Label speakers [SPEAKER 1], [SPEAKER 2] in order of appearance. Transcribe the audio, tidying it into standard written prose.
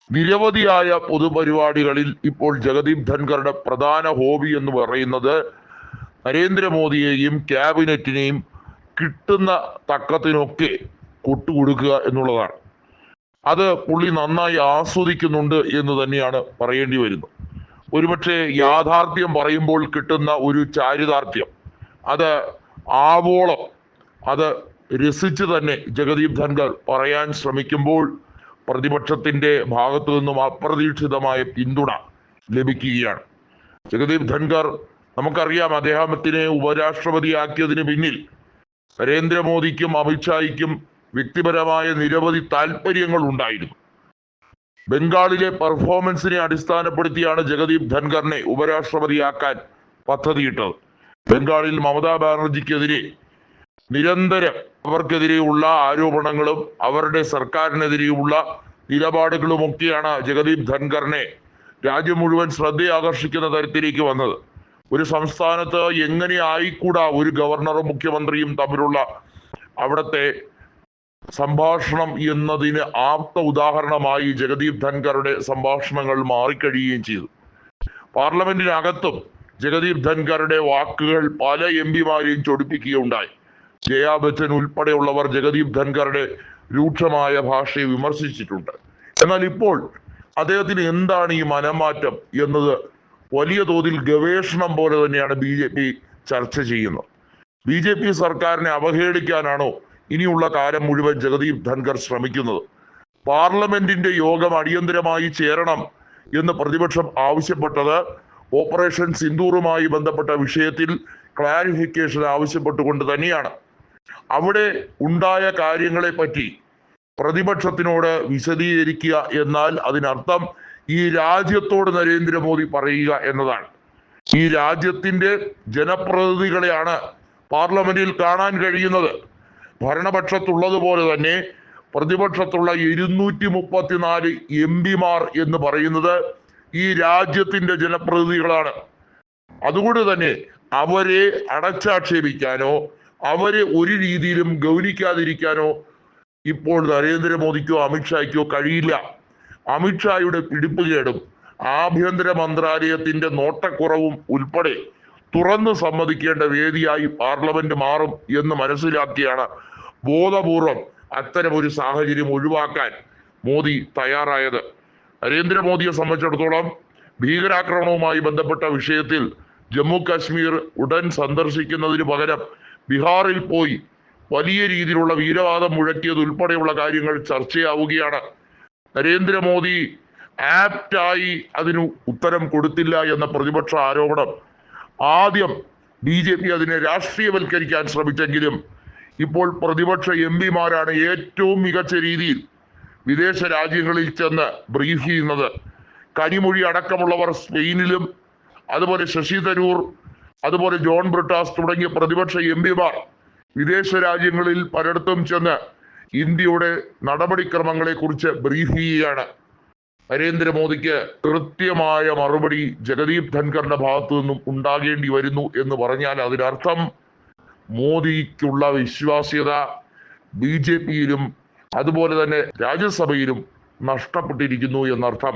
[SPEAKER 1] നിരവധിയായ പൊതുപരിപാടികളിൽ ഇപ്പോൾ ജഗദീപ് ധൻഖറുടെ പ്രധാന ഹോബി എന്ന് പറയുന്നത് നരേന്ദ്രമോദിയെയും ക്യാബിനറ്റിനെയും കിട്ടുന്ന തക്കത്തിനൊക്കെ കൊട്ടുകൊടുക്കുക എന്നുള്ളതാണ്. അത് പുള്ളി നന്നായി ആസ്വദിക്കുന്നുണ്ട് എന്ന് തന്നെയാണ് പറയേണ്ടി വരുന്നത്. ഒരുപക്ഷെ യാഥാർത്ഥ്യം പറയുമ്പോൾ കിട്ടുന്ന ഒരു ചാരിതാർത്ഥ്യം, അത് ആവോളം അത് രസിച്ച് തന്നെ ജഗദീപ് ധൻഖർ പറയാൻ ശ്രമിക്കുമ്പോൾ പ്രതിപക്ഷത്തിന്റെ ഭാഗത്തു നിന്നും അപ്രതീക്ഷിതമായ പിന്തുണ ലഭിക്കുകയാണ്. ജഗദീപ് ധൻഖർ, നമുക്കറിയാം, അദ്ദേഹത്തിനെ ഉപരാഷ്ട്രപതിയാക്കിയതിന് പിന്നിൽ നരേന്ദ്രമോദിക്കും അമിത്ഷായ്ക്കും വ്യക്തിപരമായ നിരവധി താല്പര്യങ്ങൾ ഉണ്ടായിരുന്നു. ബംഗാളിലെ പെർഫോമൻസിനെ അടിസ്ഥാനപ്പെടുത്തിയാണ് ജഗദീപ് ധൻഖറിനെ ഉപരാഷ്ട്രപതിയാക്കാൻ പദ്ധതിയിട്ടത്. ബംഗാളിൽ മമതാ ബാനർജിക്കെതിരെ നിരന്തരം അവർക്കെതിരെയുള്ള ആരോപണങ്ങളും അവരുടെ സർക്കാരിനെതിരെയുള്ള നിലപാടുകളുമൊക്കെയാണ് ജഗദീപ് ധൻഖറിനെ രാജ്യം മുഴുവൻ ശ്രദ്ധ ആകർഷിക്കുന്ന തരത്തിലേക്ക് വന്നത്. ഒരു സംസ്ഥാനത്ത് എങ്ങനെ ആയിക്കൂടാ ഒരു ഗവർണറും മുഖ്യമന്ത്രിയും തമ്മിലുള്ള അവിടുത്തെ സംഭാഷണം എന്നതിന് ആപ്ത ഉദാഹരണമായി ജഗദീപ് ധൻഖറുടെ സംഭാഷണങ്ങൾ മാറിക്കഴിയുകയും ചെയ്തു. പാർലമെന്റിനകത്തും ജഗദീപ് ധൻഖറുടെ വാക്കുകൾ പല പിമാരെയും ചൊടിപ്പിക്കുകയുണ്ടായി. ജയാ ബച്ചൻ ഉൾപ്പെടെയുള്ളവർ ജഗദീപ് ധൻഖറുടെ രൂക്ഷമായ ഭാഷയെ വിമർശിച്ചിട്ടുണ്ട്. എന്നാൽ ഇപ്പോൾ അദ്ദേഹത്തിന് എന്താണ് ഈ മനംമാറ്റം എന്നത് വലിയ തോതിൽ ഗവേഷണം പോലെ തന്നെയാണ് BJP ചർച്ച ചെയ്യുന്നത്. BJP സർക്കാരിനെ അവഹേളിക്കാനാണോ ഇനിയുള്ള കാലം മുഴുവൻ ജഗദീപ് ധൻഖർ ശ്രമിക്കുന്നത്? പാർലമെന്റിന്റെ യോഗം അടിയന്തരമായി ചേരണം എന്ന് പ്രതിപക്ഷം ആവശ്യപ്പെട്ടത് ഓപ്പറേഷൻ സിന്ദൂറുമായി ബന്ധപ്പെട്ട വിഷയത്തിൽ ക്ലാരിഫിക്കേഷൻ ആവശ്യപ്പെട്ടുകൊണ്ട് തന്നെയാണ്. അവിടെ ഉണ്ടായ കാര്യങ്ങളെ പറ്റി പ്രതിപക്ഷത്തിനോട് വിശദീകരിക്കുക എന്നാൽ അതിനർത്ഥം ഈ രാജ്യത്തോട് നരേന്ദ്രമോദി പറയുക എന്നതാണ്. ഈ രാജ്യത്തിന്റെ ജനപ്രതിനിധികളെയാണ് പാർലമെന്റിൽ കാണാൻ കഴിയുന്നത്. ഭരണപക്ഷത്തുള്ളതുപോലെ തന്നെ പ്രതിപക്ഷത്തുള്ള 234 പിമാർ എന്ന് പറയുന്നത് ഈ രാജ്യത്തിന്റെ ജനപ്രതിനിധികളാണ്. അതുകൊണ്ട് തന്നെ അവരെ അടച്ചാക്ഷേപിക്കാനോ അവരെ ഒരു രീതിയിലും ഗൗനിക്കാതിരിക്കാനോ ഇപ്പോൾ നരേന്ദ്രമോദിക്കോ അമിത്ഷായ്ക്കോ കഴിയില്ല. അമിത്ഷായുടെ പിടിപ്പുകേടും ആഭ്യന്തര മന്ത്രാലയത്തിന്റെ നോട്ടക്കുറവും ഉൾപ്പെടെ തുറന്നു സമ്മതിക്കേണ്ട വേദിയായി പാർലമെന്റ് മാറും എന്ന് മനസ്സിലാക്കിയാണ് ബോധപൂർവം അത്തരം ഒരു സാഹചര്യം ഒഴിവാക്കാൻ മോദി തയ്യാറായത്. നരേന്ദ്രമോദിയെ സംബന്ധിച്ചിടത്തോളം ഭീകരാക്രമണവുമായി ബന്ധപ്പെട്ട വിഷയത്തിൽ ജമ്മു കാശ്മീർ ഉടൻ സന്ദർശിക്കുന്നതിന് പകരം ബീഹാറിൽ പോയി വലിയ രീതിയിലുള്ള വീരവാദം മുഴക്കിയത് ഉൾപ്പെടെയുള്ള കാര്യങ്ങൾ ചർച്ചയാവുകയാണ്. നരേന്ദ്രമോദി ആപ്റ്റായി അതിന് ഉത്തരം കൊടുത്തില്ല എന്ന പ്രതിപക്ഷ ആരോപണം ആദ്യം BJP അതിനെ രാഷ്ട്രീയവൽക്കരിക്കാൻ ശ്രമിച്ചെങ്കിലും ഇപ്പോൾ പ്രതിപക്ഷ പിമാരാണ് ഏറ്റവും മികച്ച രീതിയിൽ വിദേശ രാജ്യങ്ങളിൽ ചെന്ന് ബ്രീഫ് ചെയ്യുന്നത്. കനിമൊഴി അടക്കമുള്ളവർ സ്പെയിനിലും, അതുപോലെ ശശി തരൂർ, അതുപോലെ ജോൺ ബ്രിട്ടാസ് തുടങ്ങിയ പ്രതിപക്ഷ പിമാർ വിദേശ രാജ്യങ്ങളിൽ പലയിടത്തും ചെന്ന് ഇന്ത്യയുടെ നടപടിക്രമങ്ങളെ കുറിച്ച് ബ്രീഫ് ചെയ്യുകയാണ്. നരേന്ദ്രമോദിക്ക് കൃത്യമായ മറുപടി ജഗദീപ് ധൻഖറിന്റെ ഭാഗത്തു നിന്നും ഉണ്ടാകേണ്ടി വരുന്നു എന്ന് പറഞ്ഞാൽ അതിനർത്ഥം മോദിക്കുള്ള വിശ്വാസ്യത BJP യിലും അതുപോലെ തന്നെ രാജ്യസഭയിലും നഷ്ടപ്പെട്ടിരിക്കുന്നു എന്നർത്ഥം.